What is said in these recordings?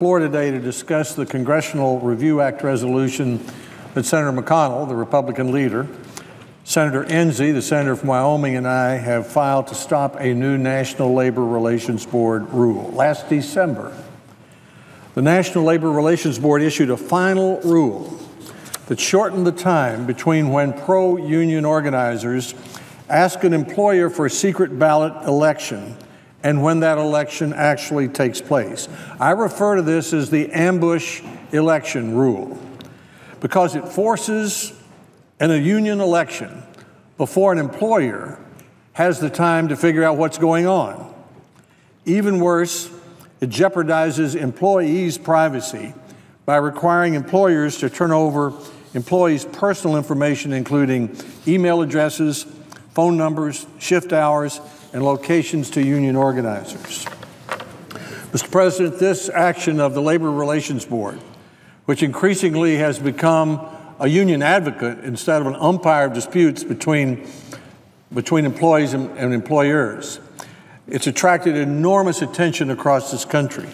Floor today to discuss the Congressional Review Act resolution that Senator McConnell, the Republican leader, Senator Enzi, the senator from Wyoming, and I have filed to stop a new National Labor Relations Board rule. Last December, the National Labor Relations Board issued a final rule that shortened the time between when pro-union organizers ask an employer for a secret ballot election and when that election actually takes place. I refer to this as the ambush election rule because it forces a union election before an employer has the time to figure out what's going on. Even worse, it jeopardizes employees' privacy by requiring employers to turn over employees' personal information, including email addresses, phone numbers, shift hours, and locations to union organizers. Mr. President, this action of the Labor Relations Board, which increasingly has become a union advocate instead of an umpire of disputes between employees and employers, it's attracted enormous attention across this country.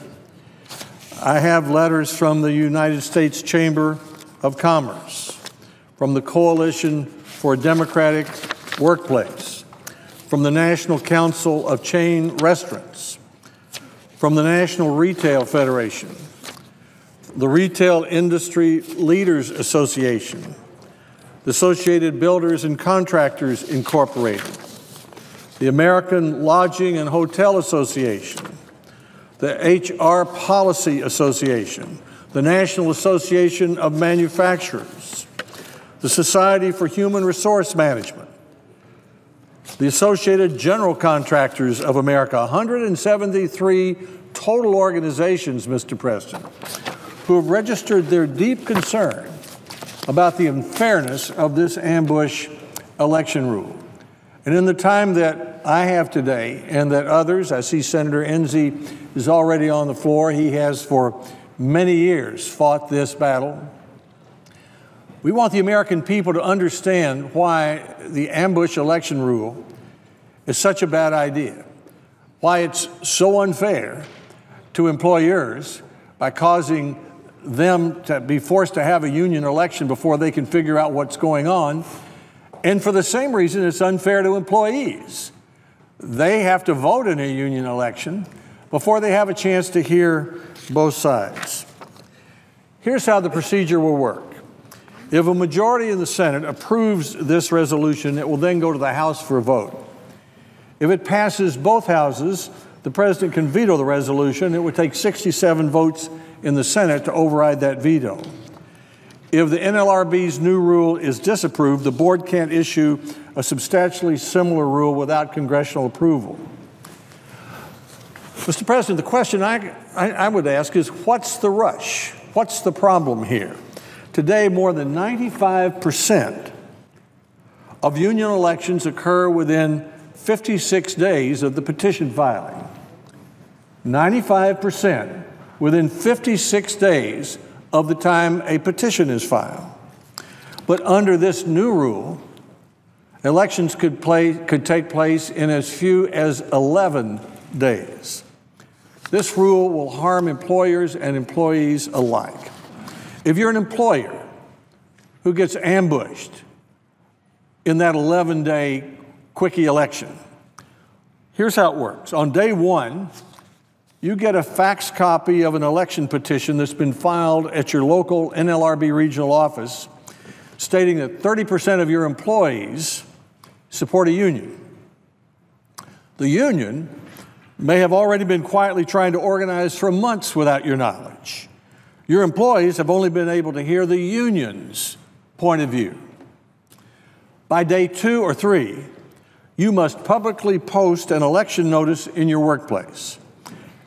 I have letters from the United States Chamber of Commerce, from the Coalition for a Democratic Workplace, from the National Council of Chain Restaurants, from the National Retail Federation, the Retail Industry Leaders Association, the Associated Builders and Contractors Incorporated, the American Lodging and Hotel Association, the HR Policy Association, the National Association of Manufacturers, the Society for Human Resource Management, the Associated General Contractors of America, 173 total organizations, Mr. President, who have registered their deep concern about the unfairness of this ambush election rule. And in the time that I have today and that others, I see Senator Enzi is already on the floor. He has for many years fought this battle. We want the American people to understand why the ambush election rule is such a bad idea, why it's so unfair to employers by causing them to be forced to have a union election before they can figure out what's going on. And for the same reason, it's unfair to employees. They have to vote in a union election before they have a chance to hear both sides. Here's how the procedure will work. If a majority in the Senate approves this resolution, it will then go to the House for a vote. If it passes both houses, the President can veto the resolution. It would take 67 votes in the Senate to override that veto. If the NLRB's new rule is disapproved, the board can't issue a substantially similar rule without congressional approval. Mr. President, the question I would ask is, what's the rush? What's the problem here? Today, more than 95% of union elections occur within 56 days of the petition filing. 95% within 56 days of the time a petition is filed. But under this new rule, elections could take place in as few as 11 days. This rule will harm employers and employees alike. If you're an employer who gets ambushed in that 11-day quickie election, here's how it works. On day one, you get a fax copy of an election petition that's been filed at your local NLRB regional office stating that 30% of your employees support a union. The union may have already been quietly trying to organize for months without your knowledge. Your employees have only been able to hear the union's point of view. By day 2 or 3, you must publicly post an election notice in your workplace.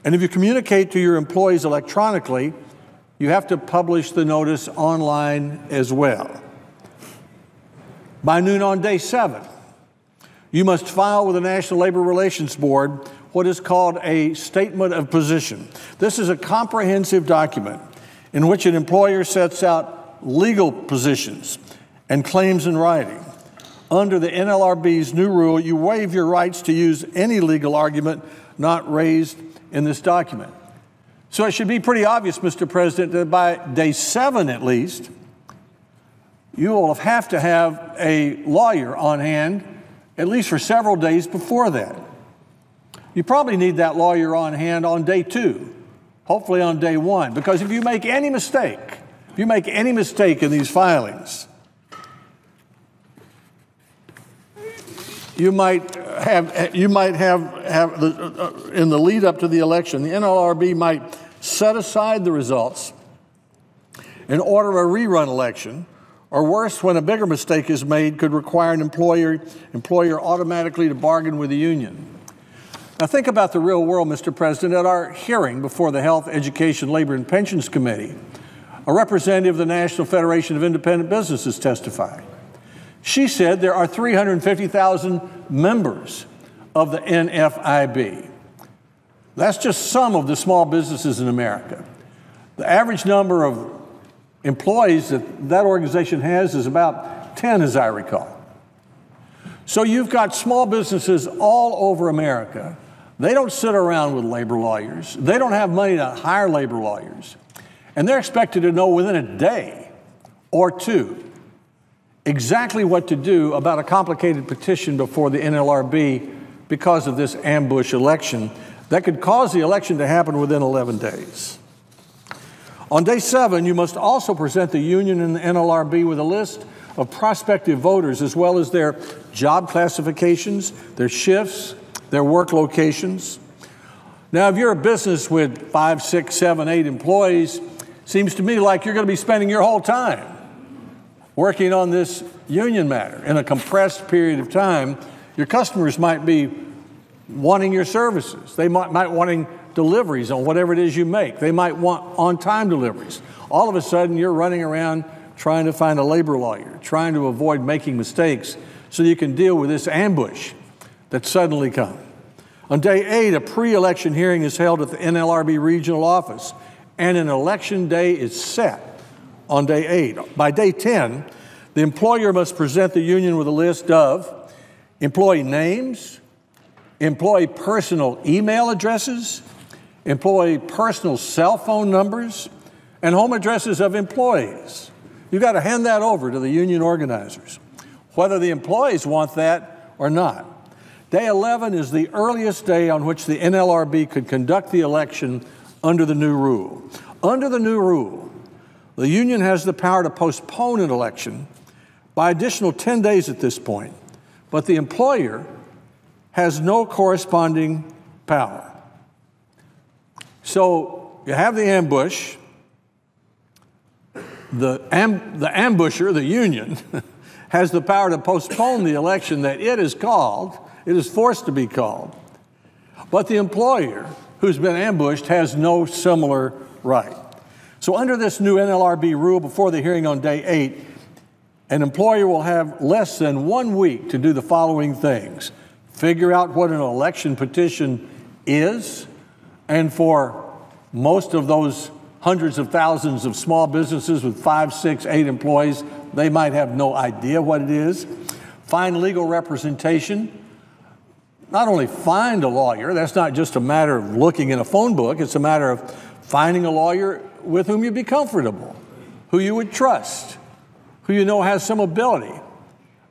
And if you communicate to your employees electronically, you have to publish the notice online as well. By noon on day 7, you must file with the National Labor Relations Board what is called a statement of position. This is a comprehensive document in which an employer sets out legal positions and claims in writing. Under the NLRB's new rule, you waive your rights to use any legal argument not raised in this document. So it should be pretty obvious, Mr. President, that by day 7 at least, you will have to have a lawyer on hand at least for several days before that. You probably need that lawyer on hand on day 2, hopefully on day 1, because if you make any mistake in these filings, you might have in the lead up to the election, the NLRB might set aside the results and order a rerun election, or worse, when a bigger mistake is made, could require an employer automatically to bargain with the union. Now think about the real world, Mr. President. At our hearing before the Health, Education, Labor, and Pensions Committee, a representative of the National Federation of Independent Businesses testified. She said there are 350,000 members of the NFIB. That's just some of the small businesses in America. The average number of employees that organization has is about 10, as I recall. So you've got small businesses all over America. They don't sit around with labor lawyers. They don't have money to hire labor lawyers. And they're expected to know within a day or 2 exactly what to do about a complicated petition before the NLRB because of this ambush election that could cause the election to happen within 11 days. On day 7, you must also present the union and the NLRB with a list of prospective voters, as well as their job classifications, their shifts, their work locations. Now, if you're a business with 5, 6, 7, 8 employees, seems to me like you're going to be spending your whole time working on this union matter. In a compressed period of time, your customers might be wanting your services. They might wanting deliveries on whatever it is you make. They might want on-time deliveries. All of a sudden, you're running around trying to find a labor lawyer, trying to avoid making mistakes so you can deal with this ambush that suddenly comes. On day 8, a pre-election hearing is held at the NLRB regional office, and an election day is set on day 8. By day 10, the employer must present the union with a list of employee names, employee personal email addresses, employee personal cell phone numbers, and home addresses of employees. You've got to hand that over to the union organizers, whether the employees want that or not. Day 11 is the earliest day on which the NLRB could conduct the election under the new rule. Under the new rule, the union has the power to postpone an election by additional 10 days at this point, but the employer has no corresponding power. So you have the ambush. The ambusher, the union, has the power to postpone the election that it is forced to be called. But the employer, who's been ambushed, has no similar right. So under this new NLRB rule, before the hearing on day 8, an employer will have less than 1 week to do the following things: figure out what an election petition is, and for most of those hundreds of thousands of small businesses with 5, 6, 8 employees, they might have no idea what it is. Find legal representation. Not only find a lawyer, that's not just a matter of looking in a phone book, it's a matter of finding a lawyer with whom you'd be comfortable, who you would trust, who you know has some ability.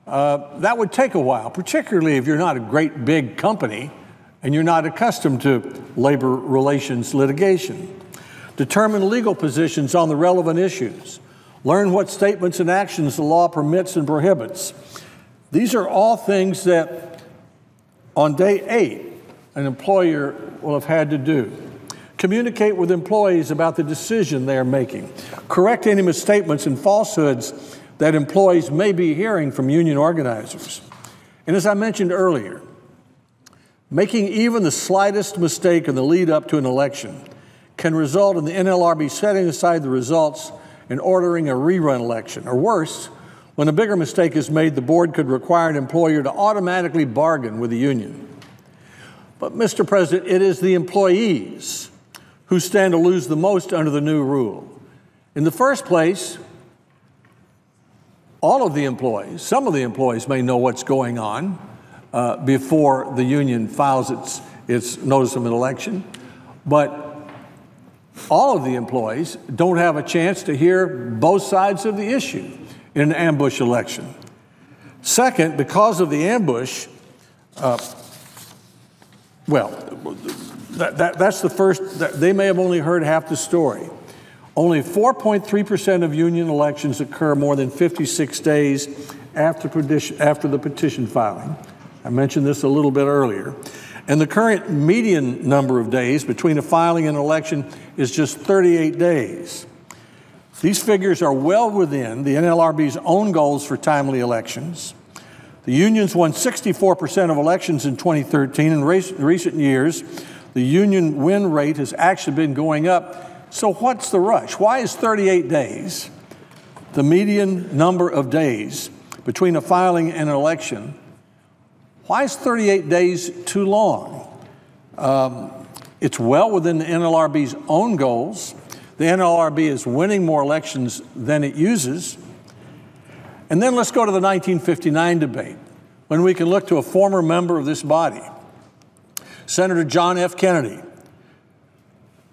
That would take a while, particularly if you're not a great big company and you're not accustomed to labor relations litigation. Determine legal positions on the relevant issues. Learn what statements and actions the law permits and prohibits. These are all things that on day 8, an employer will have had to do. Communicate with employees about the decision they are making. Correct any misstatements and falsehoods that employees may be hearing from union organizers. And as I mentioned earlier, making even the slightest mistake in the lead up to an election can result in the NLRB setting aside the results and ordering a rerun election. Or worse, when a bigger mistake is made, the board could require an employer to automatically bargain with the union. But, Mr. President, it is the employees who stand to lose the most under the new rule. In the first place, all of the employees, some of the employees may know what's going on before the union files its notice of an election, but all of the employees don't have a chance to hear both sides of the issue in an ambush election. Second, because of the ambush, that's the first. They may have only heard half the story. Only 4.3% of union elections occur more than 56 days after the petition filing. I mentioned this a little bit earlier. And the current median number of days between a filing and an election is just 38 days. These figures are well within the NLRB's own goals for timely elections. The unions won 64% of elections in 2013. In recent years, the union win rate has actually been going up. So what's the rush? Why is 38 days, the median number of days between a filing and an election, why is 38 days too long? It's well within the NLRB's own goals. The NLRB is winning more elections than it uses. And then let's go to the 1959 debate, when we can look to a former member of this body, Senator John F. Kennedy.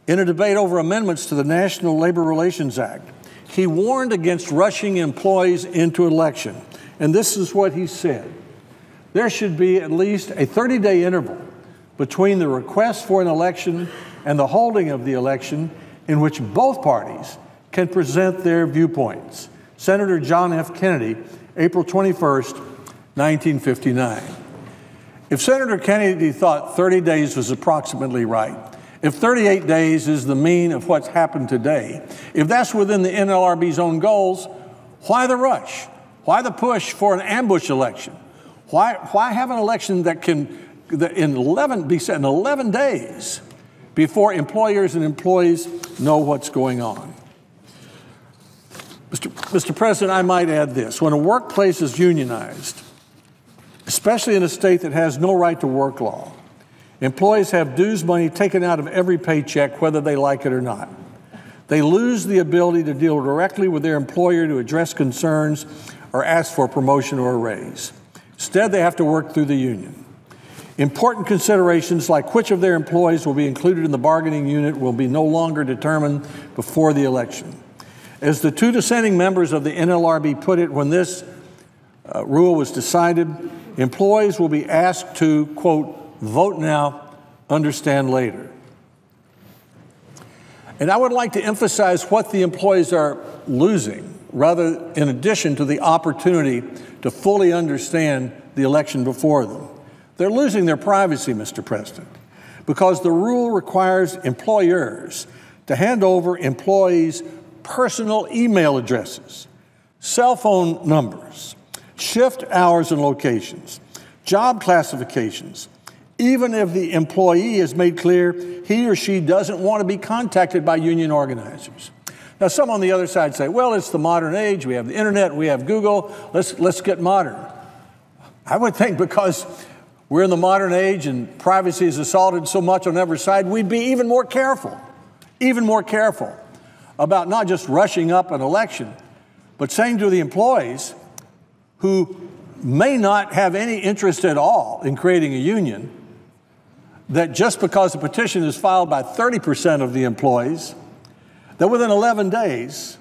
In a debate over amendments to the National Labor Relations Act, he warned against rushing employees into an election. And this is what he said. There should be at least a 30-day interval between the request for an election and the holding of the election in which both parties can present their viewpoints. Senator John F. Kennedy, April 21st, 1959. If Senator Kennedy thought 30 days was approximately right, if 38 days is the mean of what's happened today, if that's within the NLRB's own goals, why the rush? Why the push for an ambush election? Why have an election that can be set in 11 days before employers and employees know what's going on? Mr. President, I might add this. When a workplace is unionized, especially in a state that has no right to work law, employees have dues money taken out of every paycheck, whether they like it or not. They lose the ability to deal directly with their employer to address concerns or ask for a promotion or a raise. Instead, they have to work through the union. Important considerations like which of their employees will be included in the bargaining unit will be no longer determined before the election. As the two dissenting members of the NLRB put it when this rule was decided, employees will be asked to, quote, vote now, understand later. And I would like to emphasize what the employees are losing, rather in addition to the opportunity to fully understand the election before them. They're losing their privacy, Mr. President, because the rule requires employers to hand over employees' personal email addresses, cell phone numbers, shift hours and locations, job classifications, even if the employee has made clear he or she doesn't want to be contacted by union organizers. Now, some on the other side say, well, it's the modern age. We have the internet. We have Google. Let's get modern. I would think because we're in the modern age and privacy is assaulted so much on every side, we'd be even more careful about not just rushing up an election, but saying to the employees who may not have any interest at all in creating a union, that just because a petition is filed by 30% of the employees, that within 11 days,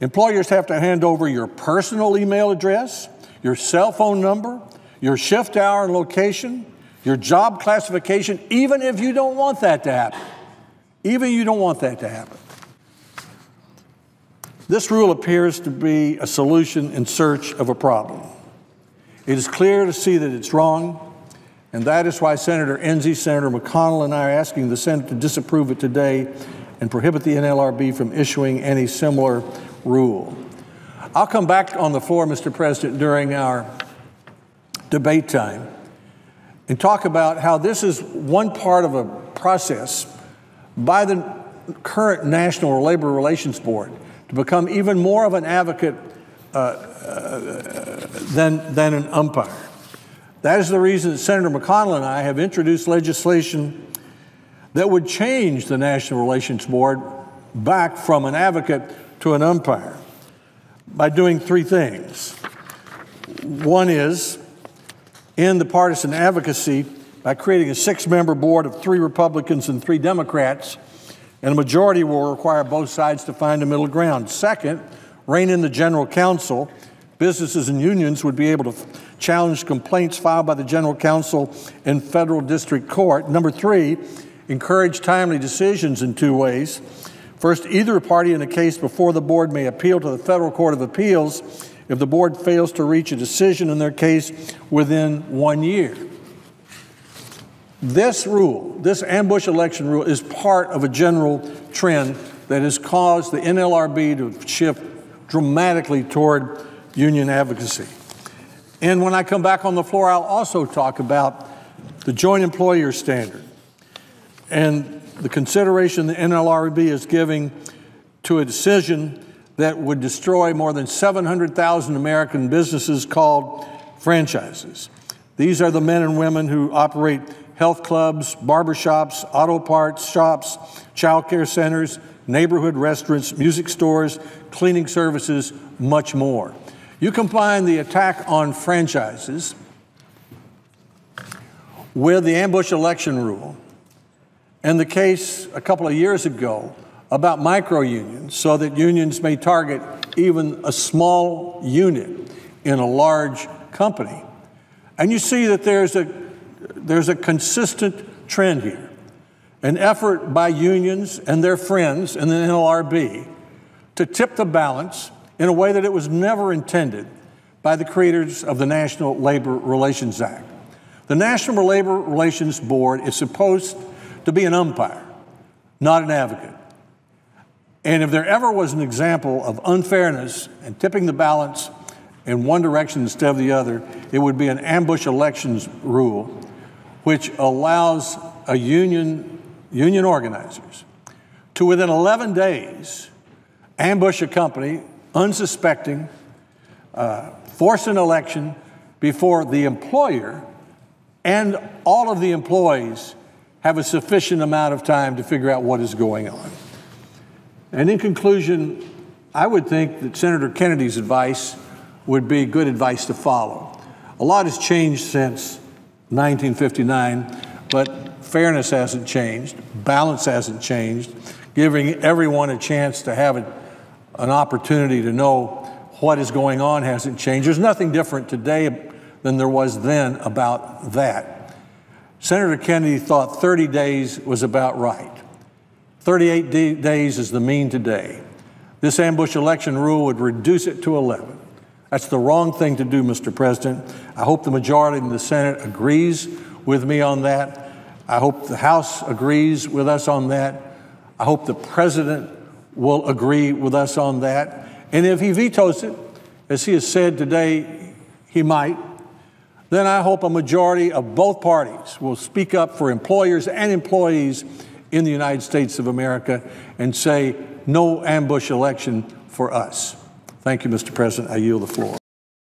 employers have to hand over your personal email address, your cell phone number, your shift hour and location, your job classification, even if you don't want that to happen. Even if you don't want that to happen. This rule appears to be a solution in search of a problem. It is clear to see that it's wrong, and that is why Senator Enzi, Senator McConnell, and I are asking the Senate to disapprove it today and prohibit the NLRB from issuing any similar rule. I'll come back on the floor, Mr. President, during our debate time and talk about how this is one part of a process by the current National Labor Relations Board to become even more of an advocate than an umpire. That is the reason that Senator McConnell and I have introduced legislation that would change the National Relations Board back from an advocate to an umpire by doing three things. One is end the partisan advocacy by creating a 6-member board of 3 Republicans and 3 Democrats and a majority will require both sides to find a middle ground. Second, rein in the general counsel. Businesses and unions would be able to challenge complaints filed by the general counsel in federal district court. Number three, encourage timely decisions in two ways. First, either party in a case before the board may appeal to the Federal Court of Appeals if the board fails to reach a decision in their case within 1 year. This rule, this ambush election rule, is part of a general trend that has caused the NLRB to shift dramatically toward union advocacy. And when I come back on the floor, I'll also talk about the joint employer standard and the consideration the NLRB is giving to a decision that would destroy more than 700,000 American businesses called franchises. These are the men and women who operate health clubs, barbershops, auto parts shops, child care centers, neighborhood restaurants, music stores, cleaning services, much more. You combine the attack on franchises with the ambush election rule and the case a couple of years ago about micro-unions so that unions may target even a small unit in a large company. And you see that there's a consistent trend here, an effort by unions and their friends in the NLRB to tip the balance in a way that it was never intended by the creators of the National Labor Relations Act. The National Labor Relations Board is supposed to be an umpire, not an advocate. And if there ever was an example of unfairness and tipping the balance in one direction instead of the other, it would be an ambush elections rule, which allows a union organizers to, within 11 days, ambush a company unsuspecting, force an election before the employer and all of the employees have a sufficient amount of time to figure out what is going on. And in conclusion, I would think that Senator Kennedy's advice would be good advice to follow. A lot has changed since 1959, but fairness hasn't changed, balance hasn't changed, giving everyone a chance to have an opportunity to know what is going on hasn't changed. There's nothing different today than there was then about that. Senator Kennedy thought 30 days was about right. 38 days is the mean today. This ambush election rule would reduce it to 11. That's the wrong thing to do, Mr. President. I hope the majority in the Senate agrees with me on that. I hope the House agrees with us on that. I hope the President will agree with us on that. And if he vetoes it, as he has said today he might, then I hope a majority of both parties will speak up for employers and employees in the United States of America and say no ambush election for us. Thank you, Mr. President. I yield the floor.